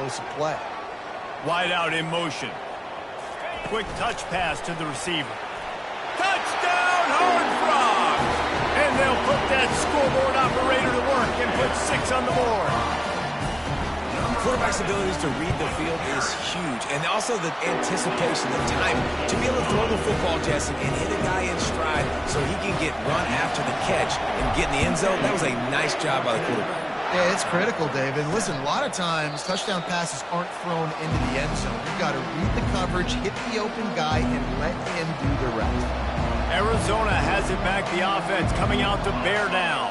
explosive play. Wide out in motion. Quick touch pass to the receiver. Touchdown, Horned Frogs! And they'll put that scoreboard operator to work and put 6 on the board. Quarterback's abilities to read the field is huge, and also the anticipation, the time to be able to throw the football, Jesse, and hit a guy in stride so he can get run after the catch and get in the end zone. That was a nice job by the quarterback. Yeah, it's critical, David. Listen, a lot of times touchdown passes aren't thrown into the end zone. You've got to read the coverage, hit the open guy, and let him do the rest. Arizona has it back, the offense coming out to bear down.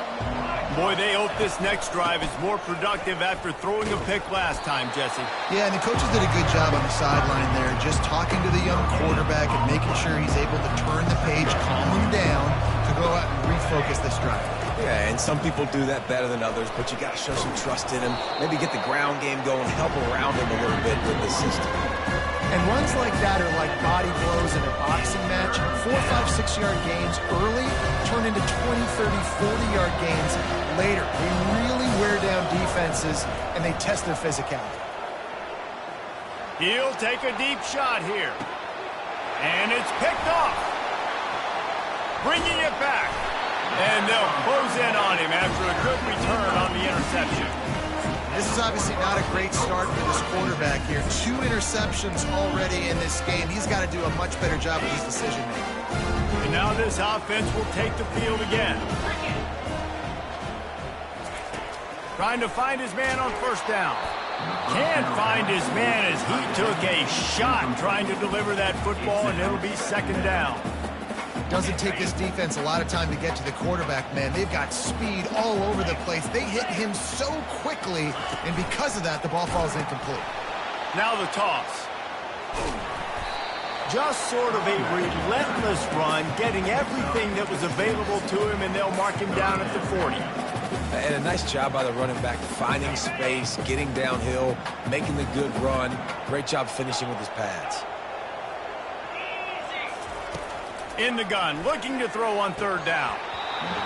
Boy, they hope this next drive is more productive after throwing a pick last time, Jesse. Yeah, and the coaches did a good job on the sideline there, just talking to the young quarterback and making sure he's able to turn the page, calm him down, to go out and refocus this drive. Yeah, and some people do that better than others, but you got to show some trust in him, maybe get the ground game going, help around him a little bit with the system. And runs like that are like body blows in a boxing match. 4, 5, 6-yard gains early turn into 20, 30, 40-yard gains later. They really wear down defenses, and they test their physicality. He'll take a deep shot here. And it's picked off. Bringing it back. And they'll close in on him after a good return on the interception. This is obviously not a great start for this quarterback here. 2 interceptions already in this game. He's got to do a much better job with his decision-making. And now this offense will take the field again. Trying to find his man on first down. Can't find his man as he took a shot trying to deliver that football, and it'll be second down. Doesn't take this defense a lot of time to get to the quarterback, man. They've got speed all over the place. They hit him so quickly, and because of that, the ball falls incomplete. Now the toss. Just sort of a relentless run, getting everything that was available to him, and they'll mark him down at the 40. And a nice job by the running back, finding space, getting downhill, making the good run. Great job finishing with his pads. In the gun, looking to throw on third down.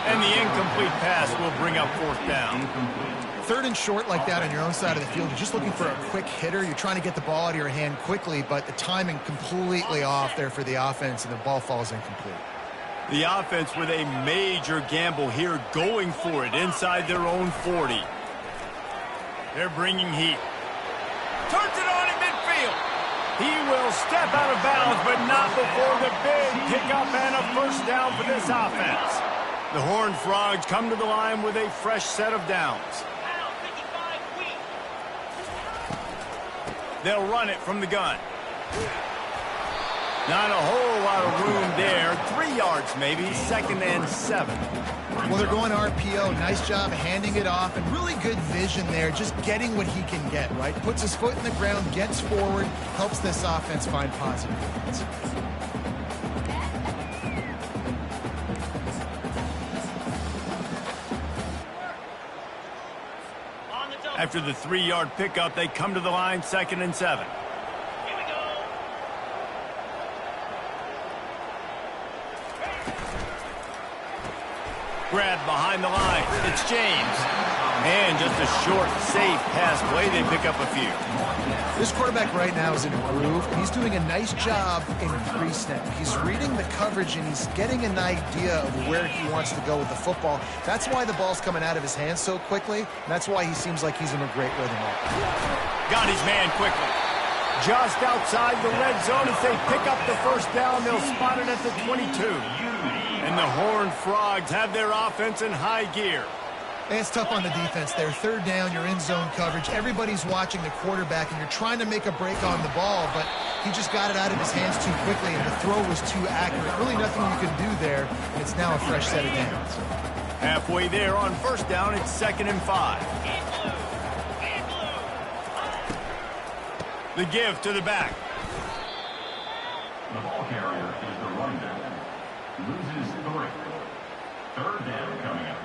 And the incomplete pass will bring up fourth down. Third and short like that on your own side of the field, you're just looking for a quick hitter. You're trying to get the ball out of your hand quickly, but the timing completely off there for the offense, and the ball falls incomplete. The offense with a major gamble here, going for it inside their own 40. They're bringing heat. Turns it on in midfield. He will step out of bounds, but not before the big pickup and a first down for this offense. The Horned Frogs come to the line with a fresh set of downs. They'll run it from the gun. Not a whole lot of room there. 3 yards maybe, 2nd and 7. Well, they're going RPO. Nice job handing it off, and really good vision there, just getting what he can get, right? Puts his foot in the ground, gets forward, helps this offense find positive points. After the 3-yard pickup, they come to the line, 2nd and 7. Grab behind the line. It's James. And just a short, safe pass play. They pick up a few. This quarterback right now is in a groove. He's doing a nice job in pre-snap. He's reading the coverage, and he's getting an idea of where he wants to go with the football. That's why the ball's coming out of his hands so quickly. And that's why he seems like he's in a great rhythm. Got his man quickly. Just outside the red zone as they pick up the first down. They'll spot it at the 22. And the Horned Frogs have their offense in high gear. It's tough on the defense there. Third down, you're in zone coverage. Everybody's watching the quarterback, and you're trying to make a break on the ball, but he just got it out of his hands too quickly, and the throw was too accurate. Really nothing you can do there, and it's now a fresh set of downs. Halfway there on first down, it's 2nd and 5. The give to the back. The ball carrier is the running back. Loses 3. Third down coming up.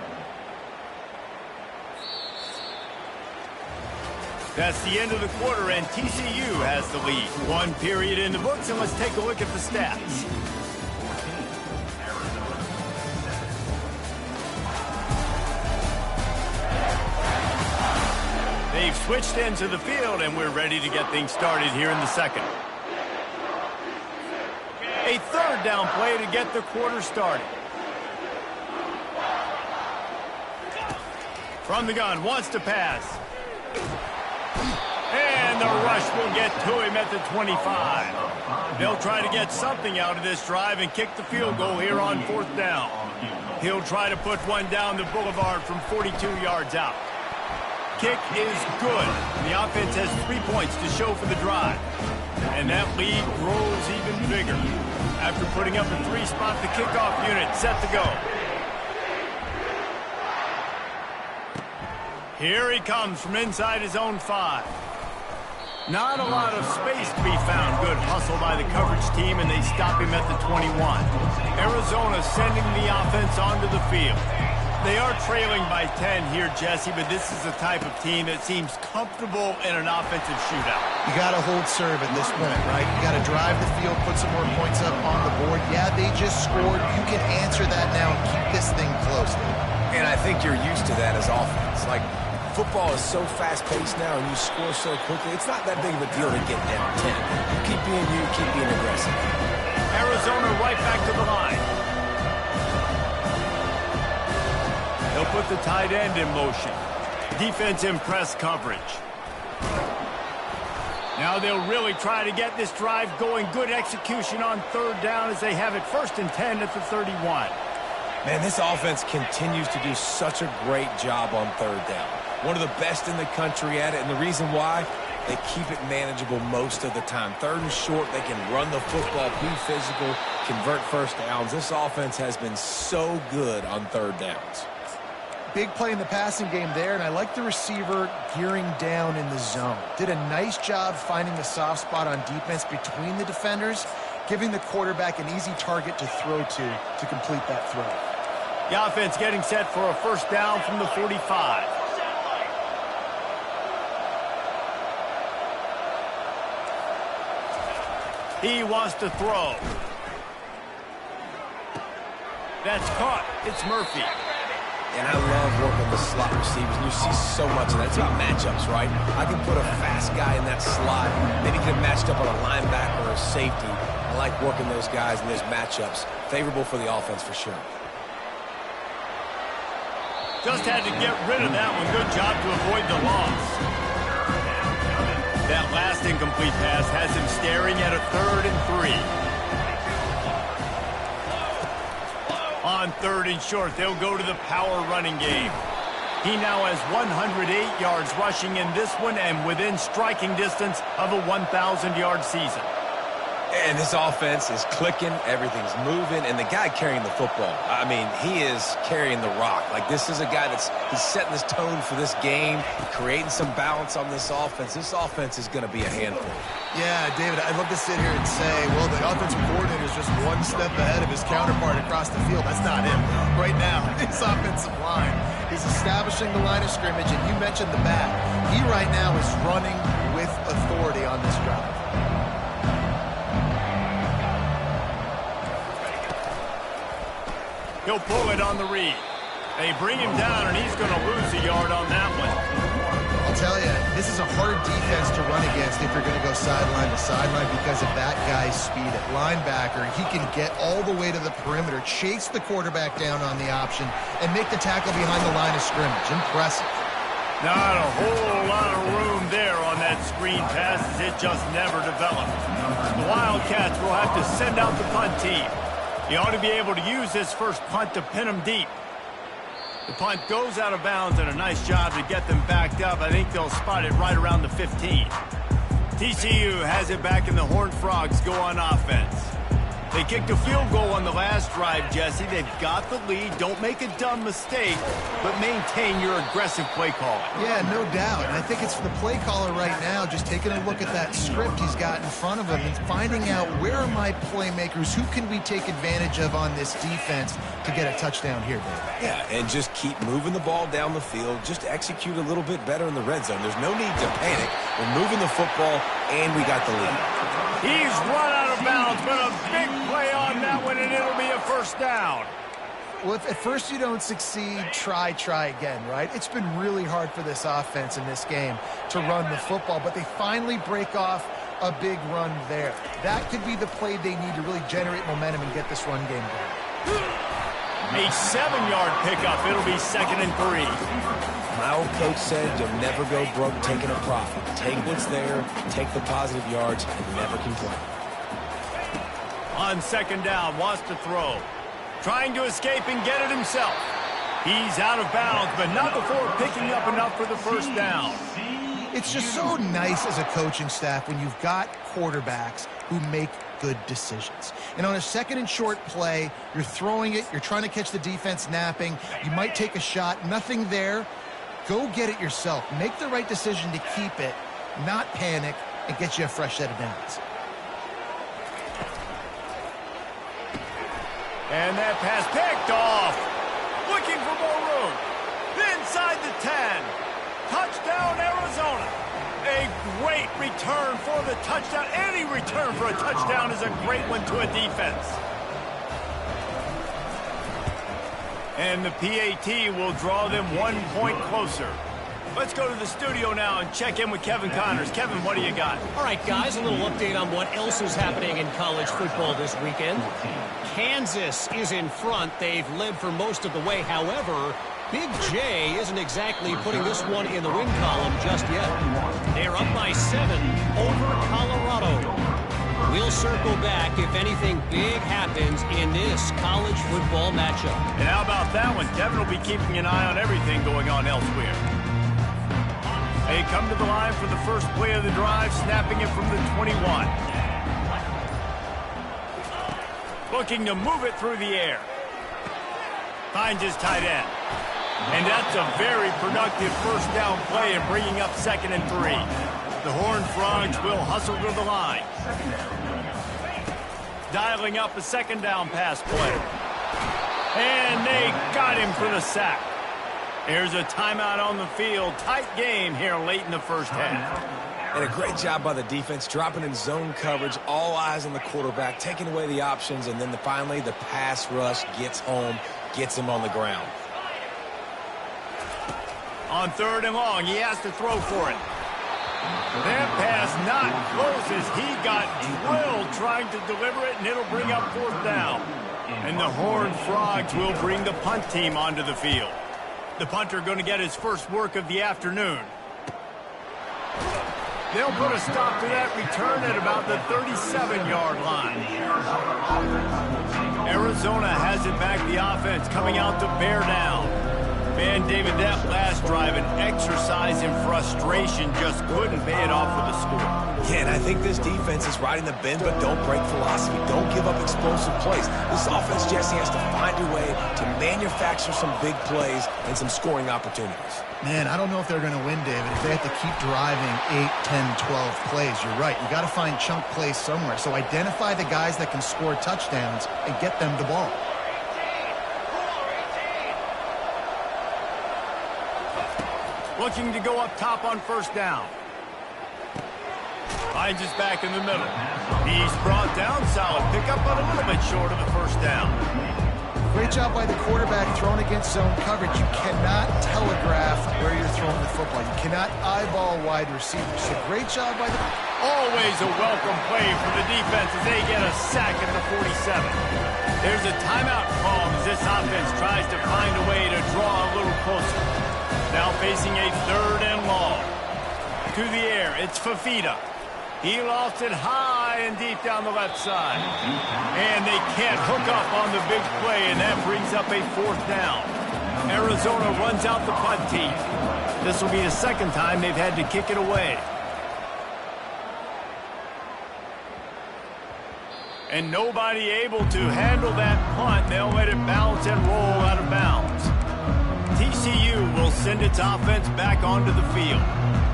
That's the end of the quarter, and TCU has the lead. 1 period in the books, and let's take a look at the stats. They They've switched into the field, and we're ready to get things started here in the second. A third down play to get the quarter started. From the gun, wants to pass. And the rush will get to him at the 25. They'll try to get something out of this drive and kick the field goal here on 4th down. He'll try to put one down the boulevard from 42 yards out. Kick is good. The offense has 3 points to show for the drive. And that lead grows even bigger. After putting up a 3-spot, the kickoff unit set to go. Here he comes from inside his own 5. Not a lot of space to be found. Good hustle by the coverage team, and they stop him at the 21. Arizona sending the offense onto the field. They are trailing by 10 here, Jesse, but this is the type of team that seems comfortable in an offensive shootout. You got to hold serve at this point, right? You got to drive the field, put some more points up on the board. Yeah, they just scored. You can answer that now and keep this thing close. And I think you're used to that as offense. Like, football is so fast-paced now, and you score so quickly. It's not that big of a deal to get down 10. You keep being aggressive. Arizona right back to the line. They'll put the tight end in motion. Defense in press coverage. Now they'll really try to get this drive going. Good execution on 3rd down as they have it 1st and 10 at the 31. Man, this offense continues to do such a great job on 3rd down. One of the best in the country at it, and the reason why, they keep it manageable most of the time. 3rd and short, they can run the football, be physical, convert 1st downs. This offense has been so good on 3rd downs. Big play in the passing game there, and I like the receiver gearing down in the zone. Did a nice job finding the soft spot on defense between the defenders, giving the quarterback an easy target to throw to complete that throw. The offense getting set for a 1st down from the 45. He wants to throw. That's caught. It's Murphy. And I love working the slot receivers. You see so much of that. It's about matchups, right? I can put a fast guy in that slot. Maybe get him matched up on a linebacker or a safety. I like working those guys in those matchups. Favorable for the offense for sure. Just had to get rid of that one. Good job to avoid the loss. That last incomplete pass has him staring at a 3rd and 3. On 3rd and short, they'll go to the power running game. He now has 108 yards rushing in this one and within striking distance of a 1,000-yard season. And this offense is clicking, everything's moving, and the guy carrying the football, I mean, he is carrying the rock. Like, this is a guy he's setting this tone for this game, creating some balance on this offense. This offense is going to be a handful. Yeah, David, I'd love to sit here and say, well, the offensive coordinator is just one step ahead of his counterpart across the field. That's not him. Right now, his offensive line is establishing the line of scrimmage, and you mentioned the back. He right now is running with authority on this drive. He'll pull it on the read. They bring him down, and he's going to lose a yard on that one. I'll tell you, this is a hard defense to run against if you're going to go sideline to sideline because of that guy's speed at linebacker. He can get all the way to the perimeter, chase the quarterback down on the option, and make the tackle behind the line of scrimmage. Impressive. Not a whole lot of room there on that screen pass as it just never developed. The Wildcats will have to send out the punt team. He ought to be able to use this first punt to pin him deep. The punt goes out of bounds, and a nice job to get them backed up. I think they'll spot it right around the 15. TCU has it back, and the Horned Frogs go on offense. They kicked a field goal on the last drive, Jesse. They've got the lead. Don't make a dumb mistake, but maintain your aggressive play calling. Yeah, no doubt. And I think it's the play caller right now just taking a look at that script he's got in front of him and finding out where are my playmakers, who can we take advantage of on this defense to get a touchdown here, Dave. Yeah, and just keep moving the ball down the field. Just execute a little bit better in the red zone. There's no need to panic. We're moving the football, and we got the lead. He's run out of bounds, but a big play on that one, and it'll be a 1st down. Well, if at first you don't succeed, try again, right? It's been really hard for this offense in this game to run the football, but they finally break off a big run there. That could be the play they need to really generate momentum and get this run game going. A 7-yard pickup. It'll be 2nd and 3. My old coach said you'll never go broke taking a profit. Take what's there, take the positive yards, and never complain. On 2nd down, wants to throw. Trying to escape and get it himself. He's out of bounds, but not before picking up enough for the first down. It's just so nice as a coaching staff when you've got quarterbacks who make good decisions. And on a 2nd and short play, you're throwing it, you're trying to catch the defense napping, you might take a shot, nothing there. Go get it yourself. Make the right decision to keep it, not panic, and get you a fresh set of downs. And that pass picked off. Looking for more room. Inside the 10. Touchdown, Arizona. A great return for the touchdown. Any return for a touchdown is a great one to a defense. And the PAT will draw them 1 point closer. Let's go to the studio now and check in with Kevin Connors. Kevin, what do you got? All right, guys, a little update on what else is happening in college football this weekend. Kansas is in front. They've led for most of the way. However, Big J isn't exactly putting this one in the win column just yet. They're up by 7 over Colorado. We'll circle back if anything big happens in this college football matchup. And how about that one? Kevin will be keeping an eye on everything going on elsewhere. They come to the line for the first play of the drive, snapping it from the 21. Looking to move it through the air. Finds his tight end. And that's a very productive first down play and bringing up 2nd and 3. The Horned Frogs will hustle to the line. Dialing up a 2nd down pass play. And they got him for the sack. There's a timeout on the field. Tight game here late in the first half. And a great job by the defense, dropping in zone coverage, all eyes on the quarterback, taking away the options, and then finally the pass rush gets home, gets him on the ground. On 3rd and long, he has to throw for it. That pass not close as he got drilled trying to deliver it, and it'll bring up 4th down. And the Horned Frogs will bring the punt team onto the field. The punter going to get his first work of the afternoon. They'll put a stop to that return at about the 37-yard line. Arizona has it back, the offense coming out to bear down. Man, David, that last drive, an exercise in frustration, just couldn't pay it off with a score. Yeah, and I think this defense is riding the bend but don't break philosophy. Don't give up explosive plays. This offense, Jesse, has to find a way to manufacture some big plays and some scoring opportunities. Man, I don't know if they're going to win, David, if they have to keep driving 8, 10, 12 plays. You're right. You got to find chunk plays somewhere. So identify the guys that can score touchdowns and get them the ball. Looking to go up top on 1st down. Finds his back in the middle. He's brought down, solid pickup, but a little bit short of the 1st down. Great job by the quarterback thrown against zone coverage. You cannot telegraph where you're throwing the football. You cannot eyeball wide receivers. So great job by the... Always a welcome play for the defense as they get a sack at the 47. There's a timeout call as this offense tries to find a way to draw a little closer. Now facing a 3rd and long. To the air, it's Fafita. He lost it high and deep down the left side. And they can't hook up on the big play, and that brings up a 4th down. Arizona runs out the punt team. This will be the 2nd time they've had to kick it away. And nobody able to handle that punt. They'll let it bounce and roll out of bounds. TCU will send its offense back onto the field.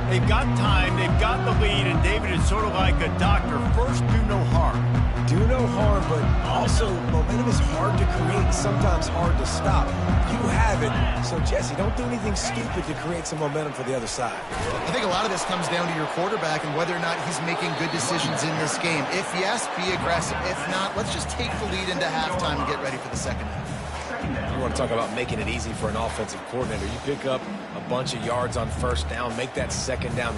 They've got time, they've got the lead, and David is sort of like a doctor. First, do no harm. Do no harm, but also momentum is hard to create and sometimes hard to stop. You have it, so Jesse, don't do anything stupid to create some momentum for the other side. I think a lot of this comes down to your quarterback and whether or not he's making good decisions in this game. If yes, be aggressive. If not, let's just take the lead into halftime and get ready for the 2nd half. You want to talk about making it easy for an offensive coordinator. You pick up a bunch of yards on first down, make that second down.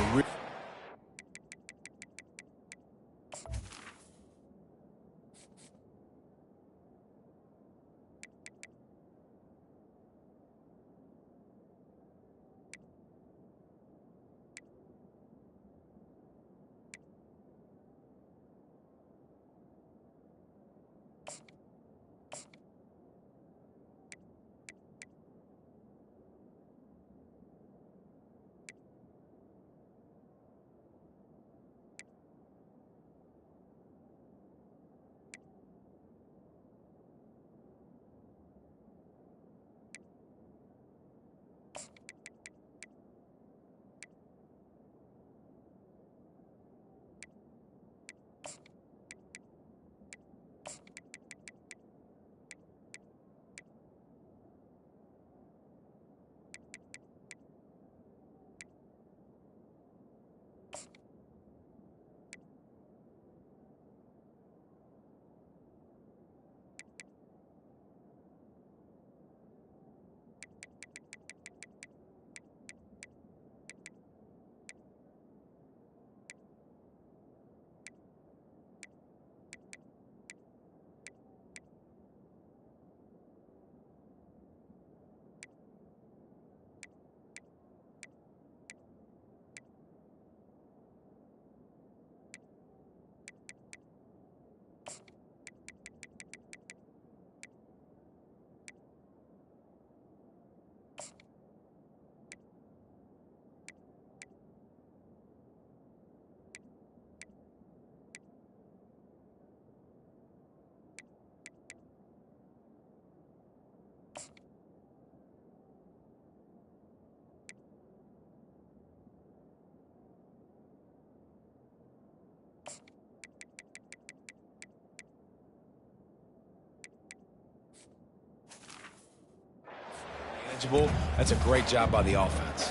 That's a great job by the offense.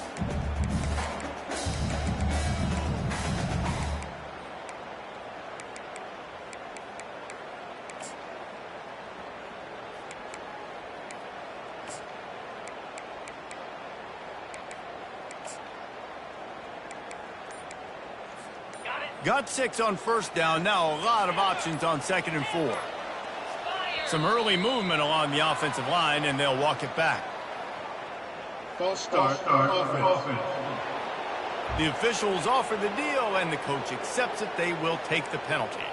Got 6 on first down. Now a lot of options on 2nd and 4. Some early movement along the offensive line, and they'll walk it back. False start offense. The officials offer the deal, and the coach accepts it. They will take the penalty.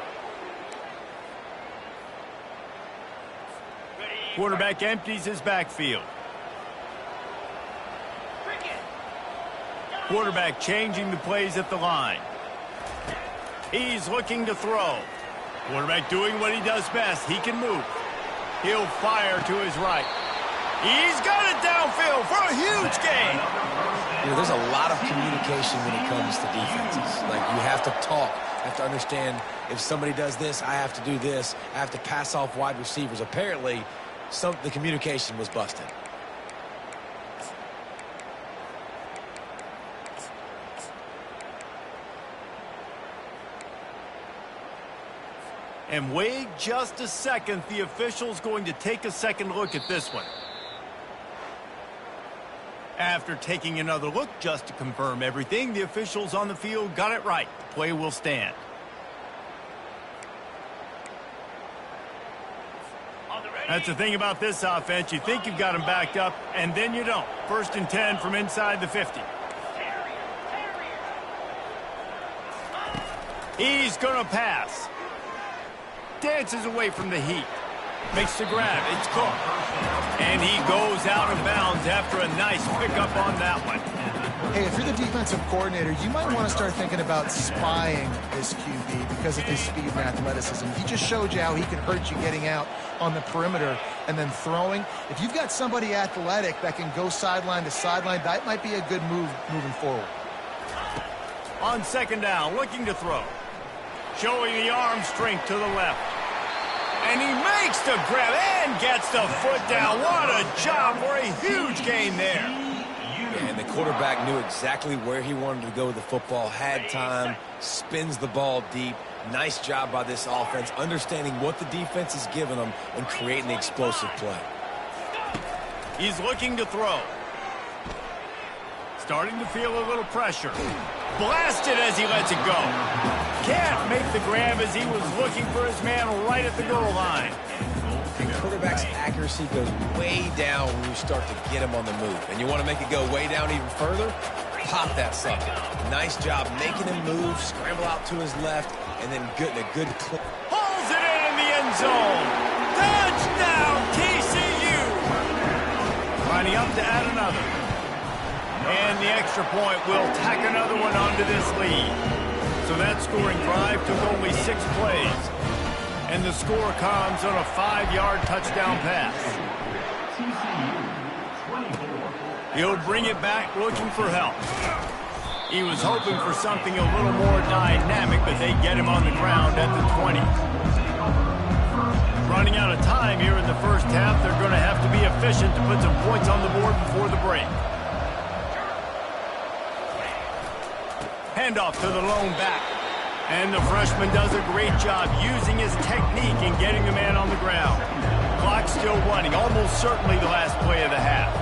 Quarterback empties his backfield. Quarterback changing the plays at the line. He's looking to throw. Quarterback doing what he does best. He can move. He'll fire to his right. He's got it downfield for a huge gain. You know, there's a lot of communication when it comes to defenses. Like, you have to talk. You have to understand, if somebody does this, I have to do this. I have to pass off wide receivers. Apparently, the communication was busted. And wait just a second. The official's going to take a second look at this one. After taking another look just to confirm everything, the officials on the field got it right. The play will stand. That's the thing about this offense. You think you've got them backed up, and then you don't. 1st and 10 from inside the 50. He's going to pass. Dances away from the heat. Makes the grab. It's caught. And he goes out of bounds after a nice pickup on that one. Hey, if you're the defensive coordinator, you might want to start thinking about spying this QB because of his speed and athleticism. He just showed you how he can hurt you getting out on the perimeter and then throwing. If you've got somebody athletic that can go sideline to sideline, that might be a good move moving forward. On 2nd down, looking to throw. Showing the arm strength to the left. And he makes the grab and gets the foot down. What a job for a huge gain there. And the quarterback knew exactly where he wanted to go with the football, had time, spins the ball deep. Nice job by this offense, understanding what the defense is giving them and creating the explosive play. He's looking to throw. Starting to feel a little pressure. Blasted as he lets it go. Can't make the grab as he was looking for his man right at the goal line. The quarterback's accuracy goes way down when you start to get him on the move. And you want to make it go way down even further? Pop that sucker. Nice job making him move, scramble out to his left, and then getting a good clip. Pulls it in the end zone. Touchdown, TCU. Lining up to add another. And the extra point will tack another one onto this lead. So that scoring drive took only 6 plays. And the score comes on a 5-yard touchdown pass. He'll bring it back looking for help. He was hoping for something a little more dynamic, but they get him on the ground at the 20. Running out of time here in the first half, they're going to have to be efficient to put some points on the board before the break. Handoff to the lone back. And the freshman does a great job using his technique and getting the man on the ground. Clock still running, almost certainly the last play of the half.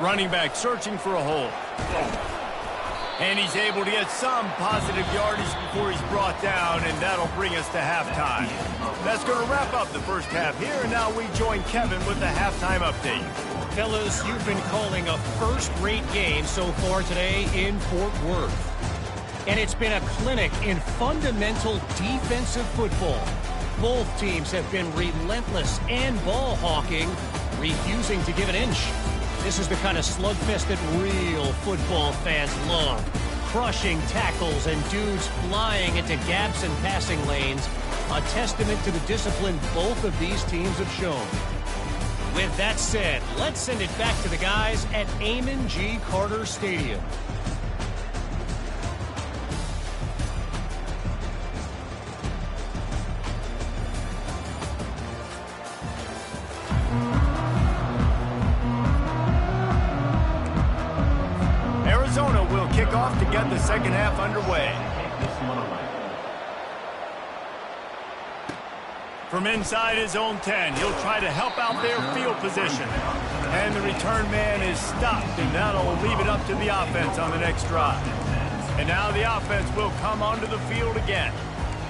Running back searching for a hole. And he's able to get some positive yardage before he's brought down, and that'll bring us to halftime. That's going to wrap up the first half here, and now we join Kevin with the halftime update. Fellas, you've been calling a first-rate game so far today in Fort Worth. And it's been a clinic in fundamental defensive football. Both teams have been relentless and ball hawking, refusing to give an inch. This is the kind of slugfest that real football fans love. Crushing tackles and dudes flying into gaps and passing lanes. A testament to the discipline both of these teams have shown. With that said, let's send it back to the guys at Amon G. Carter Stadium. Arizona will kick off to get the second half underway. From inside his own 10, he'll try to help out their field position. And the return man is stopped, and that'll leave it up to the offense on the next drive. And now the offense will come onto the field again.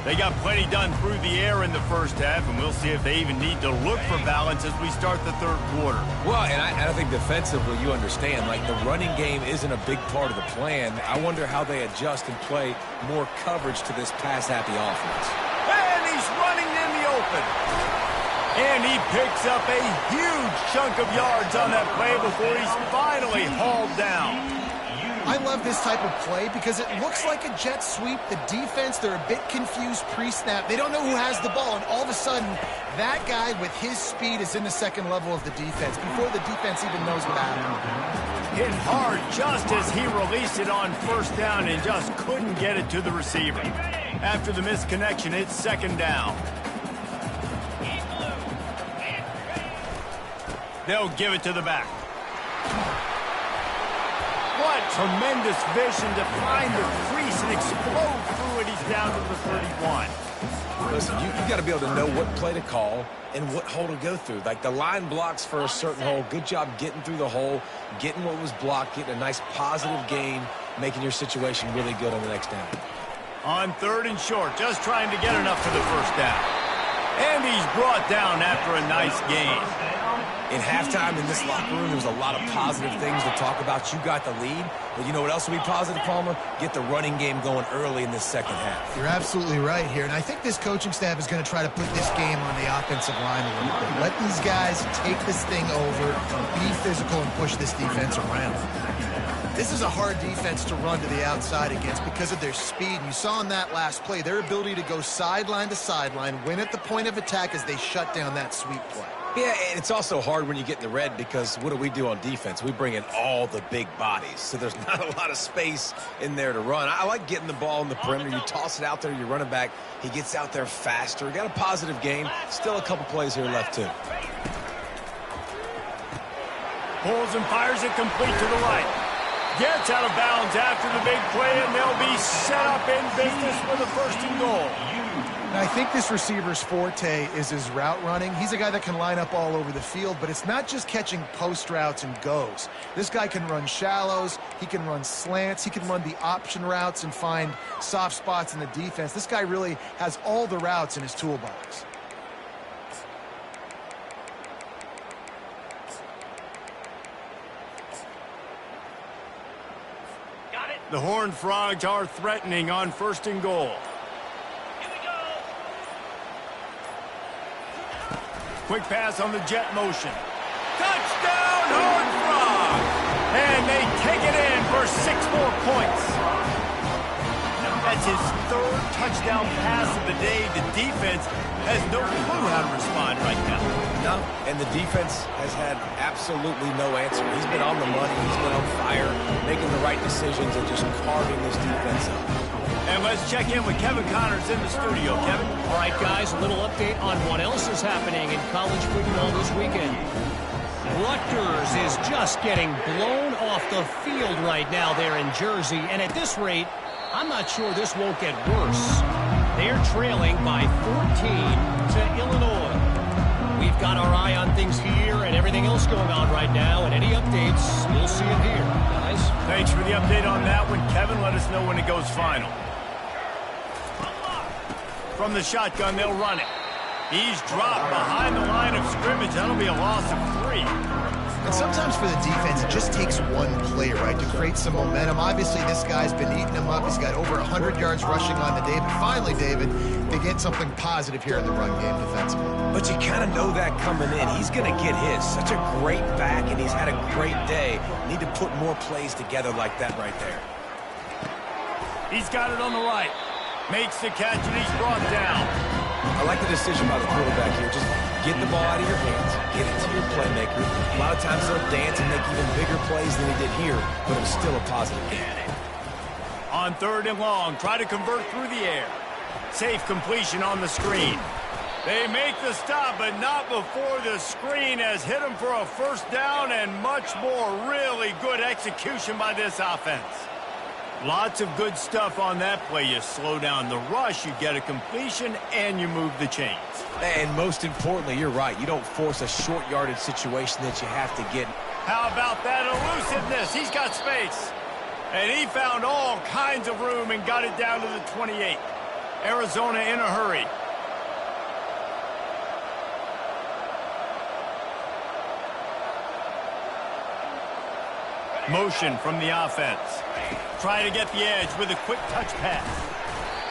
They got plenty done through the air in the first half, and we'll see if they even need to look for balance as we start the third quarter. Well, and I think defensively, you understand, like the running game isn't a big part of the plan. I wonder how they adjust and play more coverage to this pass-happy offense. And he's running in the open. And he picks up a huge chunk of yards on that play before he's finally hauled down. I love this type of play because it looks like a jet sweep. The defense, they're a bit confused pre-snap. They don't know who has the ball, and all of a sudden, that guy with his speed is in the second level of the defense before the defense even knows what happened. Hit hard just as he released it on first down and just couldn't get it to the receiver. After the misconnection, it's second down. They'll give it to the back. What tremendous vision to find the crease and explode through it. He's down to the 31. Listen, you got to be able to know what play to call and what hole to go through. Like the line blocks for a certain hole. Good job getting through the hole, getting what was blocked, getting a nice positive gain, making your situation really good on the next down. On third and short, just trying to get enough for the first down. And he's brought down after a nice gain. In halftime in this locker room, there was a lot of positive things to talk about. You got the lead, but you know what else will be positive, Palmer? Get the running game going early in this second half. You're absolutely right here, and I think this coaching staff is going to try to put this game on the offensive line a little bit. Let these guys take this thing over, be physical, and push this defense around. This is a hard defense to run to the outside against because of their speed. And you saw in that last play, their ability to go sideline to sideline, win at the point of attack as they shut down that sweep play. Yeah, and it's also hard when you get in the red because what do we do on defense? We bring in all the big bodies, so there's not a lot of space in there to run. I like getting the ball in the perimeter. You toss it out there, you run it back. He gets out there faster. We got a positive game. Still a couple plays here left, too. Pulls and fires it complete to the right. Gets out of bounds after the big play, and they'll be set up up in business with a 1st and goal. Now, I think this receiver's forte is his route running. He's a guy that can line up all over the field, but it's not just catching post routes and goes. This guy can run shallows, he can run slants, he can run the option routes and find soft spots in the defense. This guy really has all the routes in his toolbox. The Horned Frogs are threatening on 1st and goal. Quick pass on the jet motion. Touchdown, Horned Frogs! And they take it in for 6 more points. That's his 3rd touchdown pass of the day. The defense has no clue how to respond right now. No, and the defense has had absolutely no answer. He's been on the money. He's been on fire, making the right decisions and just carving this defense up. And let's check in with Kevin Connors in the studio. Kevin? All right, guys, a little update on what else is happening in college football this weekend. Rutgers is just getting blown off the field right now there in Jersey, and at this rate, I'm not sure this won't get worse. They're trailing by 14 to Illinois. We've got our eye on things here and everything else going on right now, and any updates, you'll see them here, guys. Thanks for the update on that one, Kevin. Let us know when it goes final. From the shotgun, they'll run it. He's dropped behind the line of scrimmage. That'll be a loss of 3. And sometimes for the defense, it just takes one play, right, to create some momentum. Obviously, this guy's been eating them up. He's got over 100 yards rushing on the day. But finally, David, they get something positive here in the run game defensively. But you kind of know that coming in. He's going to get his. Such a great back, and he's had a great day. Need to put more plays together like that right there. He's got it on the right. Makes the catch, and he's brought down. I like the decision by the quarterback here. Just get the ball out of your hands, get it to your playmaker. A lot of times they'll dance and make even bigger plays than he did here, but it was still a positive game. On 3rd and long, try to convert through the air. Safe completion on the screen. They make the stop, but not before the screen has hit him for a 1st down and much more. Really good execution by this offense. Lots of good stuff on that play. You slow down the rush, you get a completion, and you move the chains. And most importantly, you're right. You don't force a short yardage situation that you have to get. How about that elusiveness? He's got space. And he found all kinds of room and got it down to the 28. Arizona in a hurry. Motion from the offense. Try to get the edge with a quick touch pass.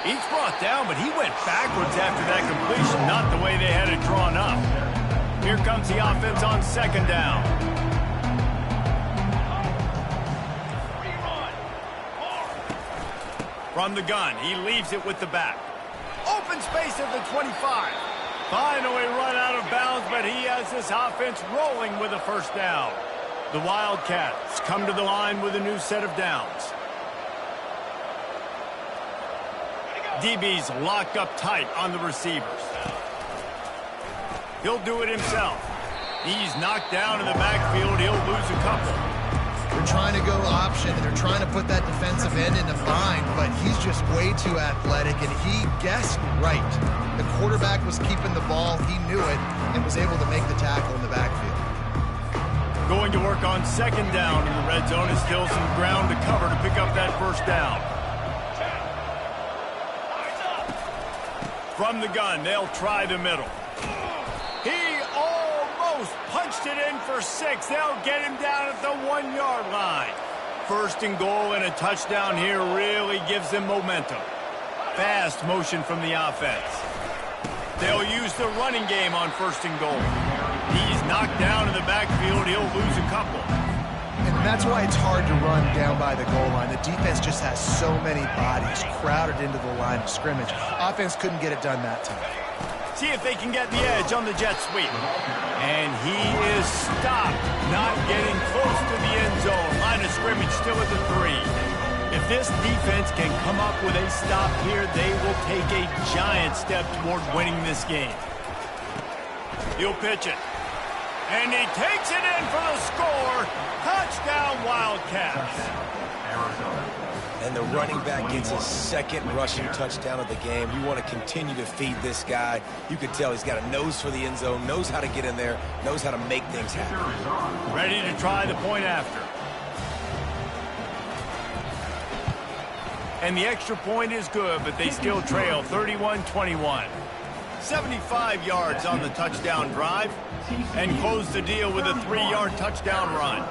He's brought down, but he went backwards after that completion, not the way they had it drawn up. Here comes the offense on 2nd down. From the gun, he leaves it with the back. Open space at the 25. Finally run out of bounds, but he has this offense rolling with a 1st down. The Wildcats come to the line with a new set of downs. DB's locked up tight on the receivers. He'll do it himself. He's knocked down in the backfield. He'll lose a couple. They're trying to go option, and they're trying to put that defensive end in a bind, but he's just way too athletic, and he guessed right. The quarterback was keeping the ball. He knew it and was able to make the tackle in the backfield. Going to work on 2nd down in the red zone. Is still some ground to cover to pick up that 1st down. From the gun, they'll try the middle. He almost punched it in for 6. They'll get him down at the 1-yard line. 1st and goal and a touchdown here really gives them momentum. Fast motion from the offense. They'll use the running game on 1st and goal. He's knocked down in the backfield. He'll lose a couple. And that's why it's hard to run down by the goal line. The defense just has so many bodies crowded into the line of scrimmage. Offense couldn't get it done that time. See if they can get the edge on the jet sweep. And he is stopped, not getting close to the end zone. Line of scrimmage still at the 3. If this defense can come up with a stop here, they will take a giant step toward winning this game. He'll pitch it. And he takes it in for the score. Touchdown, Wildcats. Arizona. And the running back gets his second rushing touchdown of the game. You want to continue to feed this guy. You can tell he's got a nose for the end zone, knows how to get in there, knows how to make things happen. Ready to try the point after. And the extra point is good, but they still trail 31-21. 75 yards on the touchdown drive, and close the deal with a 3-yard touchdown run.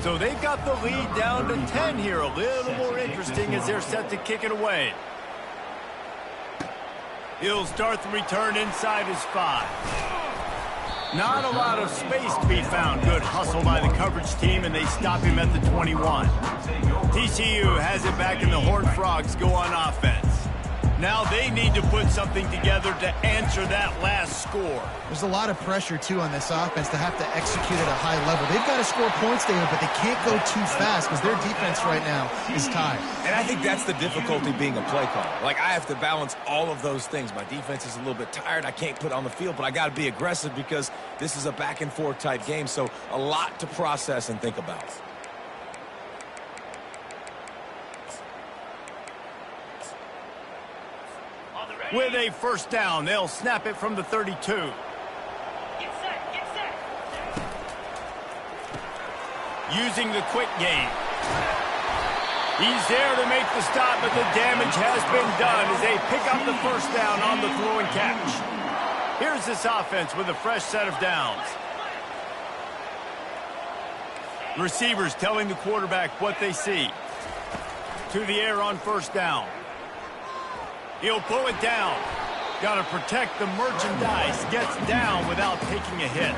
So they've got the lead down to 10 here. A little more interesting as they're set to kick it away. He'll start the return inside his 5. Not a lot of space to be found. Good hustle by the coverage team, and they stop him at the 21. TCU has it back, and the Horned Frogs go on offense. Now they need to put something together to answer that last score. There's a lot of pressure, too, on this offense to have to execute at a high level. They've got to score points, David, but they can't go too fast because their defense right now is tired. And I think that's the difficulty being a play caller. Like, I have to balance all of those things. My defense is a little bit tired. I can't put on the field, but I got to be aggressive because this is a back-and-forth type game, so a lot to process and think about. With a first down, they'll snap it from the 32. Get set. Using the quick game. He's there to make the stop, but the damage has been done as they pick up the first down on the throw and catch. Here's this offense with a fresh set of downs. Receivers telling the quarterback what they see. To the air on first down. He'll pull it down. Got to protect the merchandise. Gets down without taking a hit.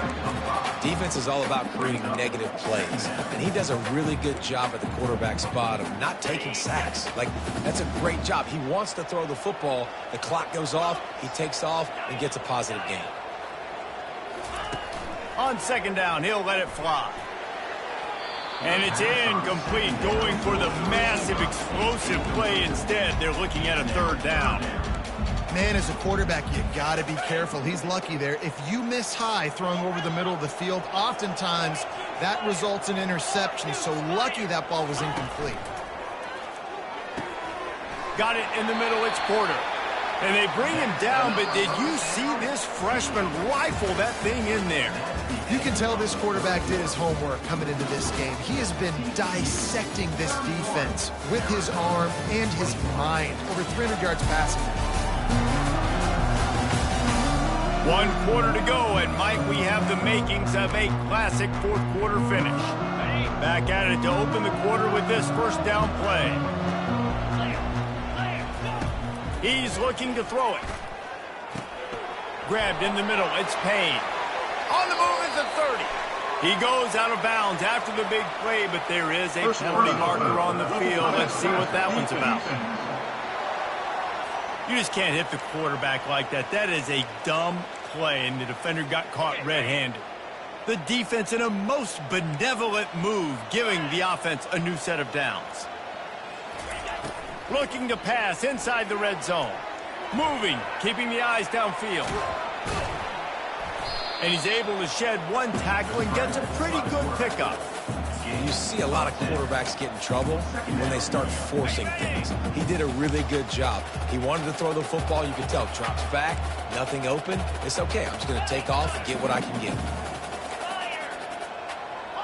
Defense is all about creating negative plays, and he does a really good job at the quarterback spot of not taking sacks. Like, that's a great job. He wants to throw the football. The clock goes off. He takes off and gets a positive gain. On second down, he'll let it fly. And it's incomplete, going for the massive explosive play instead. They're looking at a third down. Man, as a quarterback, you got to be careful. He's lucky there. If you miss high throwing over the middle of the field, oftentimes that results in interception. So lucky that ball was incomplete. Got it in the middle. It's Porter. And they bring him down, but did you see this freshman rifle that thing in there? You can tell this quarterback did his homework coming into this game. He has been dissecting this defense with his arm and his mind. Over 300 yards passing. 1 quarter to go, and Mike, we have the makings of a classic fourth quarter finish. Back at it to open the quarter with this first down play. He's looking to throw it. Grabbed in the middle. It's Payne. On the move at the 30. He goes out of bounds after the big play, but there is a penalty marker on the field. Let's see what that one's about. You just can't hit the quarterback like that. That is a dumb play, and the defender got caught red-handed. The defense in a most benevolent move, giving the offense a new set of downs. Looking to pass inside the red zone. Moving, keeping the eyes downfield. And he's able to shed 1 tackle and gets a pretty good pickup. You see a lot of quarterbacks get in trouble when they start forcing things. He did a really good job. He wanted to throw the football. You could tell. Drops back, nothing open. It's okay. I'm just going to take off and get what I can get.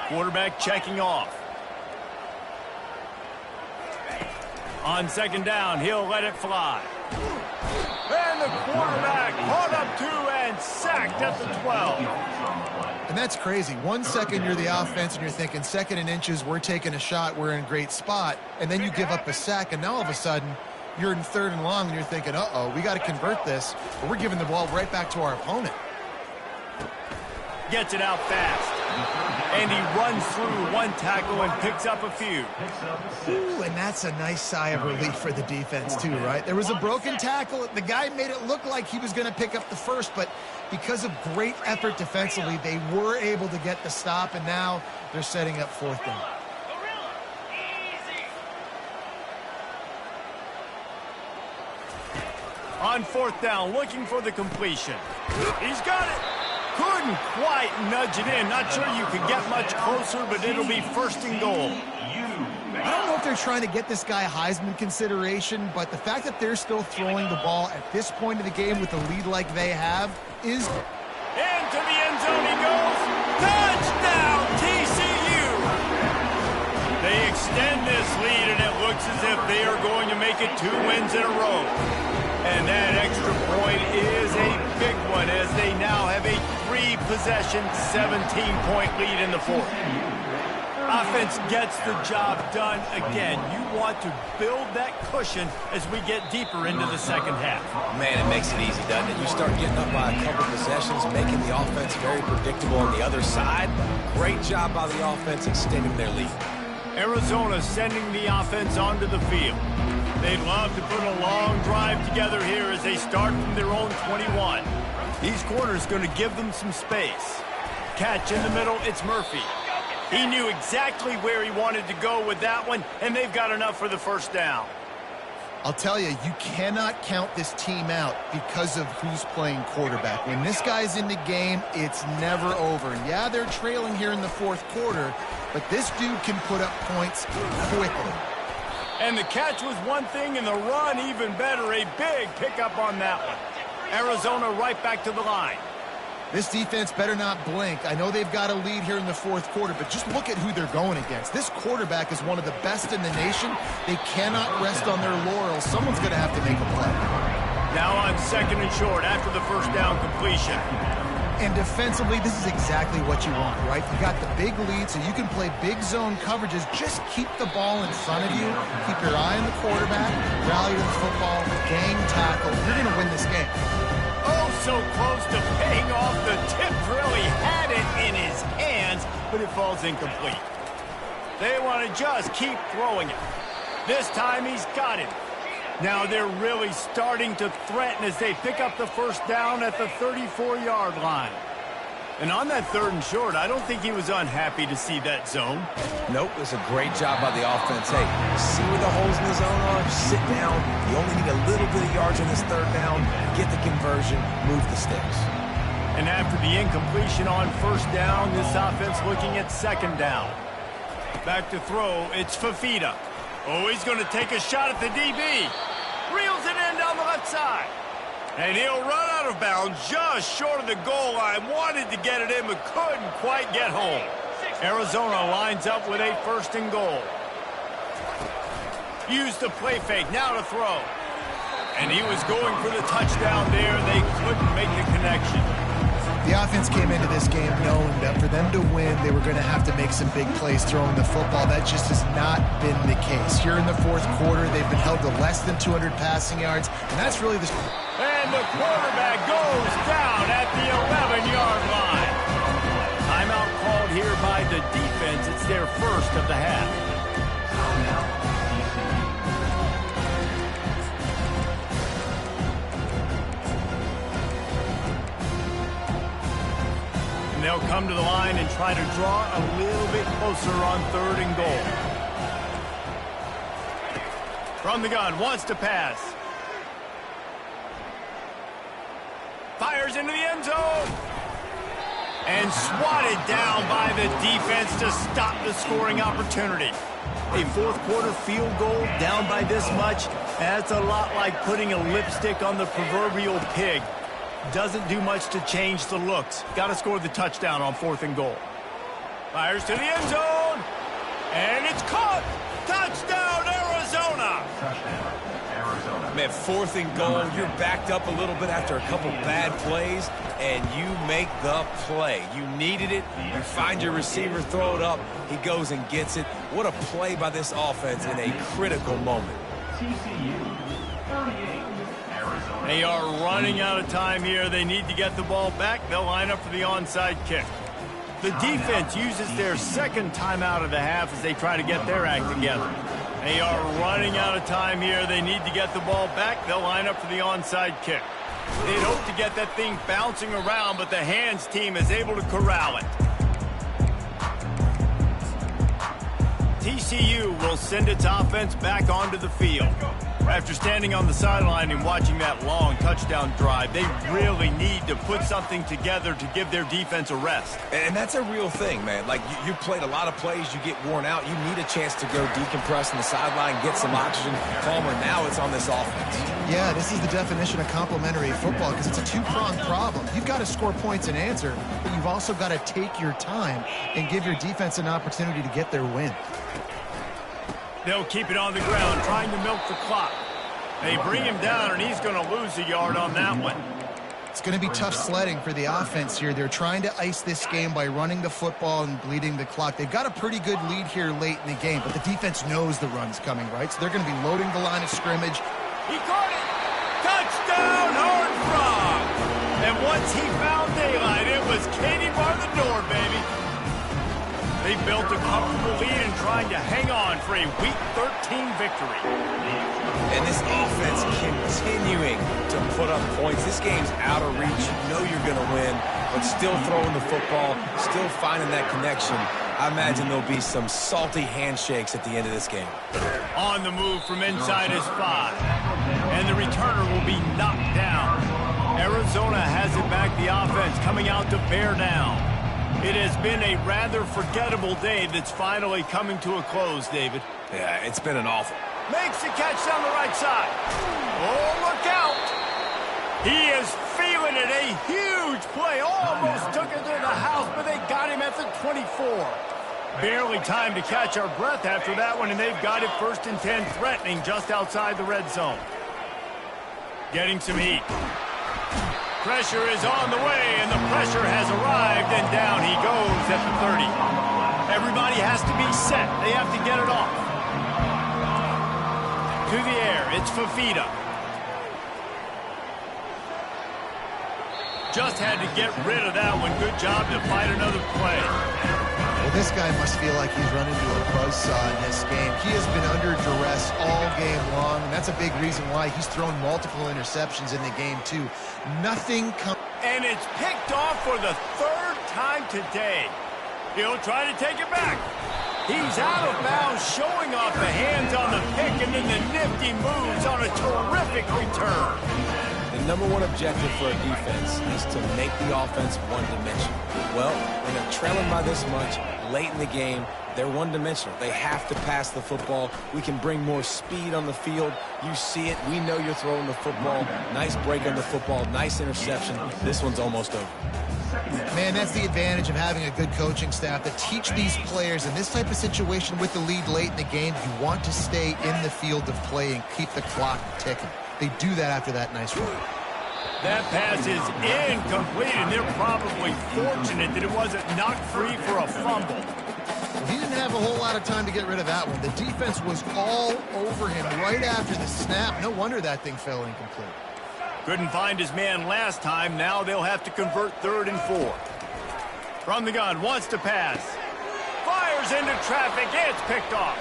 Quarterback checking off. On second down, he'll let it fly. And the quarterback caught up to and sacked at the 12. And that's crazy. 1 second you're the offense and you're thinking 2nd and inches, we're taking a shot, we're in a great spot. And then you give up a sack, and now all of a sudden you're in 3rd and long and you're thinking, uh-oh, we got to convert this. But we're giving the ball right back to our opponent. Gets it out fast. And he runs through 1 tackle and picks up a few. Ooh, and that's a nice sigh of relief for the defense too, right? There was a broken tackle. The guy made it look like he was going to pick up the first, but because of great effort defensively, they were able to get the stop, and now they're setting up 4th down. On 4th down, looking for the completion. He's got it. Couldn't quite nudge it in. Not sure you could get much closer, but it'll be 1st and goal. I don't they're trying to get this guy Heisman consideration, but the fact that they're still throwing the ball at this point of the game with a lead like they have is... Into the end zone he goes. Touchdown, TCU! They extend this lead, and it looks as if they are going to make it 2 wins in a row. And that extra point is a big one, as they now have a 3-possession, 17-point lead in the fourth. Offense gets the job done again. You want to build that cushion as we get deeper into the second half. Man, it makes it easy, doesn't it? You start getting up by a couple possessions, making the offense very predictable on the other side. Great job by the offense extending their lead. Arizona sending the offense onto the field. They'd love to put a long drive together here as they start from their own 21. These corners going to give them some space. Catch in the middle, it's Murphy. He knew exactly where he wanted to go with that one, and they've got enough for the first down. I'll tell you, you cannot count this team out because of who's playing quarterback. When this guy's in the game, it's never over. Yeah, they're trailing here in the fourth quarter, but this dude can put up points quickly. And the catch was one thing, and the run even better. A big pickup on that one. Arizona right back to the line. This defense better not blink. I know they've got a lead here in the fourth quarter, but just look at who they're going against. This quarterback is one of the best in the nation. They cannot rest on their laurels. Someone's going to have to make a play. Now on 2nd and short after the first down completion. And defensively, this is exactly what you want, right? You got the big lead, so you can play big zone coverages. Just keep the ball in front of you. Keep your eye on the quarterback. Rally to the football. Gang tackle. You're going to win this game. Oh, so close to paying off. The tip drill. He had it in his hands, but it falls incomplete. They want to just keep throwing it. This time he's got it. Now they're really starting to threaten as they pick up the first down at the 34-yard line. And on that 3rd and short, I don't think he was unhappy to see that zone. Nope, it's a great job by the offense. Hey, see where the holes in the zone are? Sit down. You only need a little bit of yards on this 3rd down. Get the conversion. Move the sticks. And after the incompletion on first down, this offense looking at 2nd down. Back to throw, it's Fafita. Oh, he's going to take a shot at the DB. Reels it in down the left side. And he'll run out of bounds just short of the goal line. Wanted to get it in, but couldn't quite get home. Arizona lines up with a 1st and goal. Used the play fake, now to throw. And he was going for the touchdown there. They couldn't make the connection. The offense came into this game knowing that for them to win, they were going to have to make some big plays throwing the football. That just has not been the case. Here in the fourth quarter, they've been held to less than 200 passing yards, and that's really the... And the quarterback goes down at the 11-yard line. Timeout called here by the defense. It's their first of the half. And they'll come to the line and try to draw a little bit closer on 3rd and goal. From the gun, wants to pass. Fires into the end zone. And swatted down by the defense to stop the scoring opportunity. A fourth quarter field goal down by this much. That's a lot like putting a lipstick on the proverbial pig. Doesn't do much to change the looks. Got to score the touchdown on 4th and goal. Fires to the end zone. And it's caught. Touchdown, Arizona. Touchdown, Arizona. Man, 4th and goal. You're backed up a little bit after a couple bad plays, and you make the play. You needed it. You find your receiver, throw it up. He goes and gets it. What a play by this offense in a critical moment. TCU, 38. Arizona. They are running out of time here. They need to get the ball back. They'll line up for the onside kick. The defense uses their 2nd timeout of the half as they try to get their act together. They are running out of time here. They need to get the ball back. They'll line up for the onside kick. They'd hope to get that thing bouncing around, but the hands team is able to corral it. TCU will send its offense back onto the field. After standing on the sideline and watching that long touchdown drive, they really need to put something together to give their defense a rest. And that's a real thing, man. Like, you played a lot of plays, you get worn out, you need a chance to go decompress on the sideline, get some oxygen. Palmer, now it's on this offense. Yeah, this is the definition of complementary football because it's a two-pronged problem. You've got to score points and answer, but you've also got to take your time and give your defense an opportunity to get their win. They'll keep it on the ground, trying to milk the clock. They bring him down, and he's going to lose a yard on that one. It's going to be tough sledding for the offense here. They're trying to ice this game by running the football and bleeding the clock. They've got a pretty good lead here late in the game, but the defense knows the run's coming, right? So they're going to be loading the line of scrimmage. He caught it! Touchdown, Horned Frog! And once he found daylight, it was Katie bar the door, baby. They built a comfortable lead and trying to hang on for a Week 13 victory. And this offense continuing to put up points. This game's out of reach. You know you're going to win, but still throwing the football, still finding that connection. I imagine there'll be some salty handshakes at the end of this game. On the move from inside his 5. And the returner will be knocked down. Arizona has it back, the offense coming out to bear down. It has been a rather forgettable day that's finally coming to a close, David. Yeah, it's been an awful. Makes the catch down the right side. Oh, look out. He is feeling it. A huge play. Almost took it to the house, but they got him at the 24. Barely time to catch our breath after that one, and they've got it 1st and 10, threatening just outside the red zone. Getting some heat. Pressure is on the way, and the pressure has arrived, and down he goes at the 30. Everybody has to be set. They have to get it off. To the air, it's Fafita. Just had to get rid of that one. Good job to fight another play. Well, this guy must feel like he's run into a buzzsaw in this game. He has been under duress all game long, and that's a big reason why he's thrown multiple interceptions in the game, too. Nothing comes. And it's picked off for the 3rd time today. He'll try to take it back. He's out of bounds, showing off the hands on the pick, and then the nifty moves on a terrific return. The number one objective for a defense is to make the offense one-dimensional. Well, when they're trailing by this much, late in the game, they're one-dimensional. They have to pass the football. We can bring more speed on the field. You see it. We know you're throwing the football. Nice break on the football. Nice interception. This one's almost over. Man, that's the advantage of having a good coaching staff to teach these players in this type of situation with the lead late in the game. You want to stay in the field of play and keep the clock ticking. They do that after that nice run. That pass is incomplete, and they're probably fortunate that it wasn't knocked free for a fumble. Well, he didn't have a whole lot of time to get rid of that one. The defense was all over him right after the snap. No wonder that thing fell incomplete. Couldn't find his man last time. Now they'll have to convert 3rd and 4. From the gun, wants to pass. Fires into traffic. It's picked off.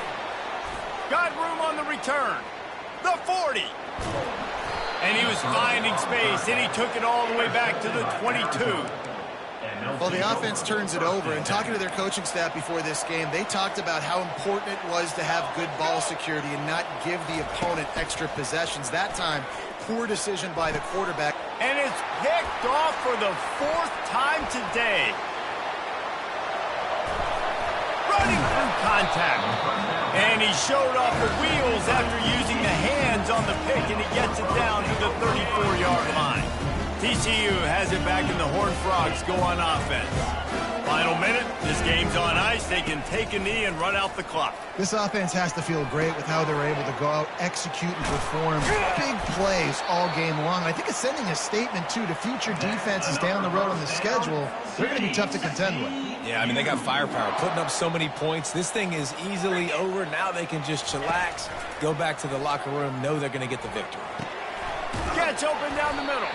Got room on the return. The 40. And he was finding space, and he took it all the way back to the 22. Well, the offense turns it over, and talking to their coaching staff before this game, they talked about how important it was to have good ball security and not give the opponent extra possessions. That time, poor decision by the quarterback. And it's picked off for the 4th time today. Running through contact. And he showed off the wheels after using the hands on the pick, and he gets it down to the 34-yard line. TCU has it back, and the Horned Frogs go on offense. Final minute, this game's on ice. They can take a knee and run out the clock. This offense has to feel great with how they're able to go out, execute, and perform big plays all game long. I think it's sending a statement, too, to future defenses down the road on the schedule. They're going to be tough to contend with. Yeah, I mean, they got firepower, putting up so many points. This thing is easily over. Now they can just chillax, go back to the locker room, know they're going to get the victory. Catch open down the middle.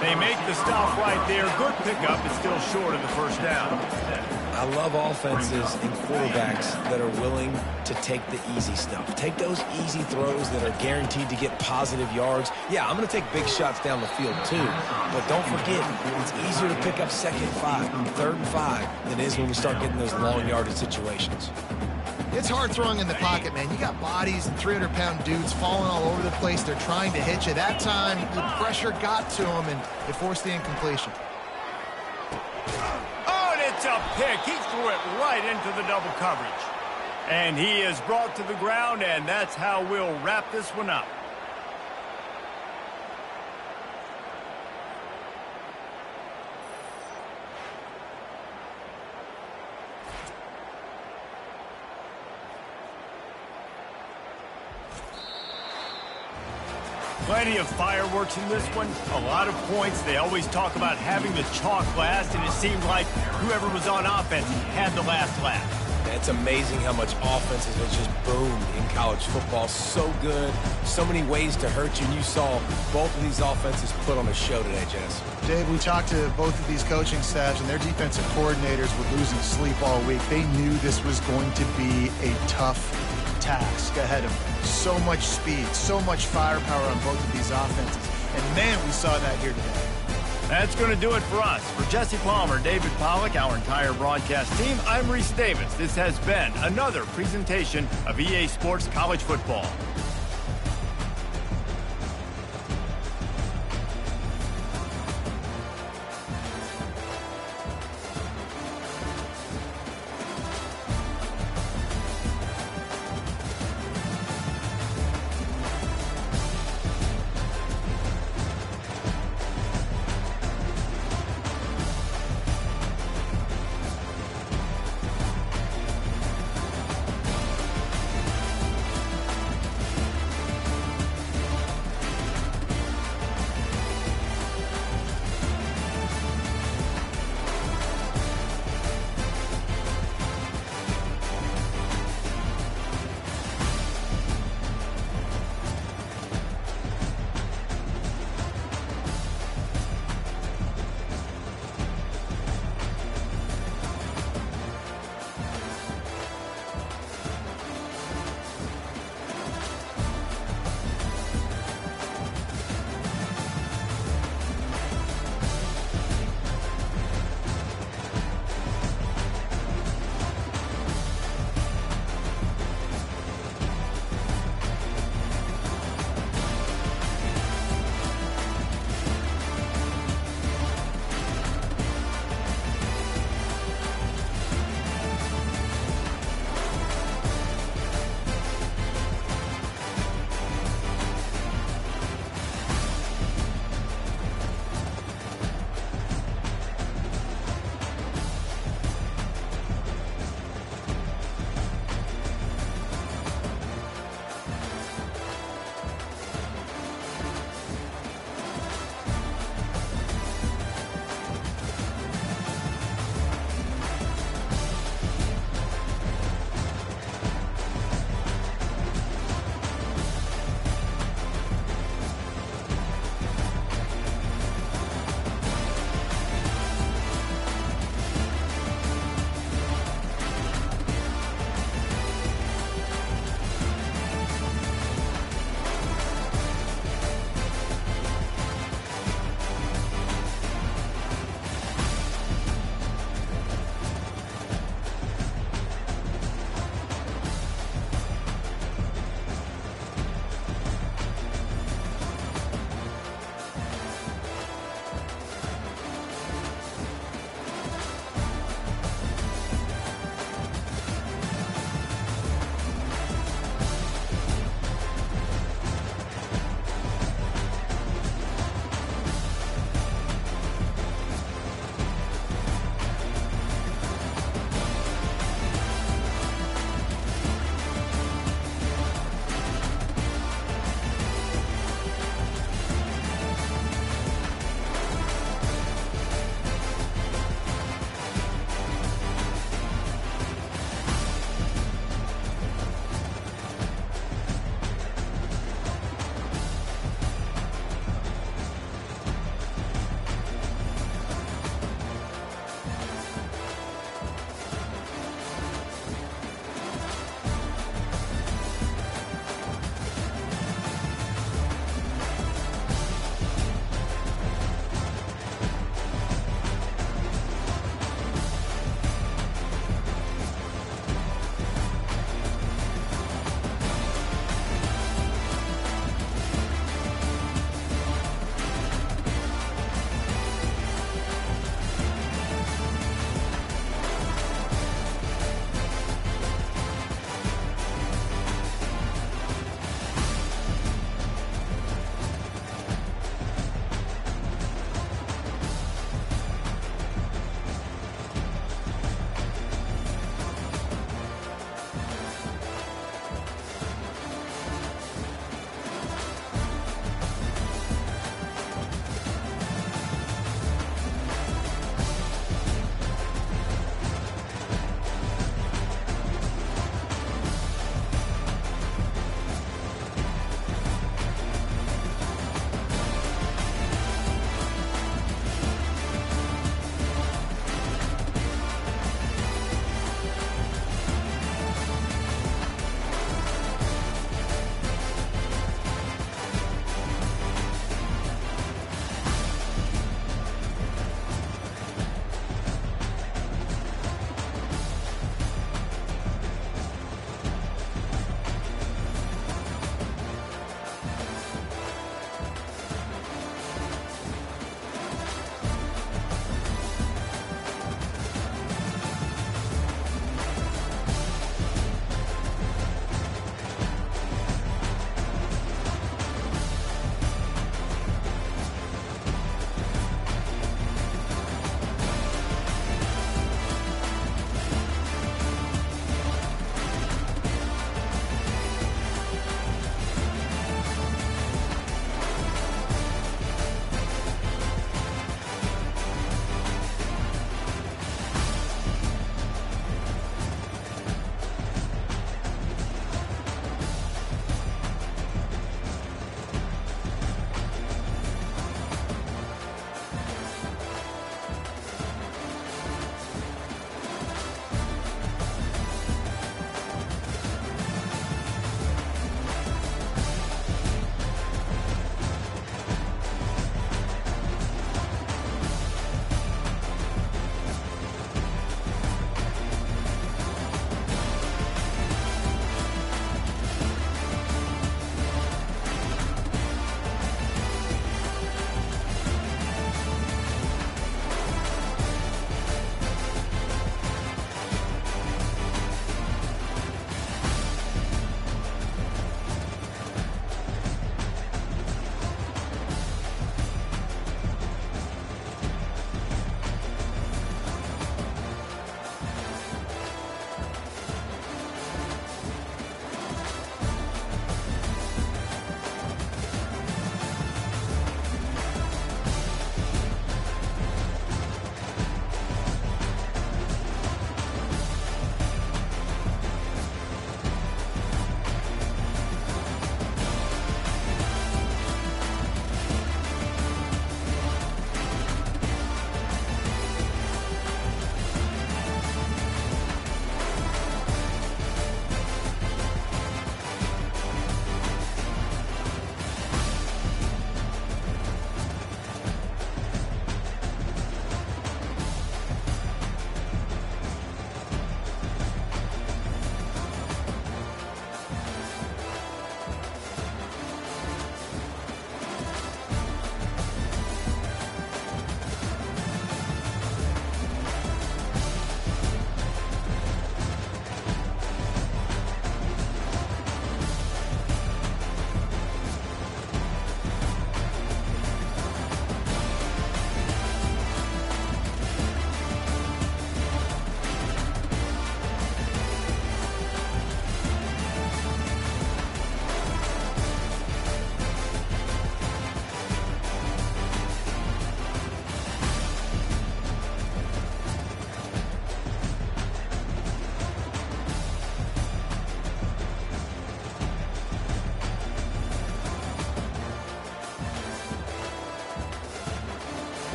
They make the stop right there. Good pickup, but still short of the 1st down. I love offenses and quarterbacks that are willing to take the easy stuff. Take those easy throws that are guaranteed to get positive yards. Yeah, I'm going to take big shots down the field too, but don't forget, it's easier to pick up 2nd and 5, 3rd and 5 than it is when we start getting those long yardage situations. It's hard throwing in the pocket, man. You got bodies and 300-pound dudes falling all over the place. They're trying to hit you. That time, the pressure got to him, and it forced the incompletion. Oh, and it's a pick. He threw it right into the double coverage. And he is brought to the ground, and that's how we'll wrap this one up. Plenty of fireworks in this one, a lot of points. They always talk about having the chalk last, and it seemed like whoever was on offense had the last laugh. It's amazing how much offenses have just boomed in college football. So good, so many ways to hurt you, and you saw both of these offenses put on a show today, Jess. Dave, we talked to both of these coaching staffs, and their defensive coordinators were losing sleep all week. They knew this was going to be a tough task ahead of them. So much speed, so much firepower on both of these offenses. And man, we saw that here today. That's going to do it for us. For Jesse Palmer, David Pollack, our entire broadcast team, I'm Reese Davis. This has been another presentation of EA Sports College Football.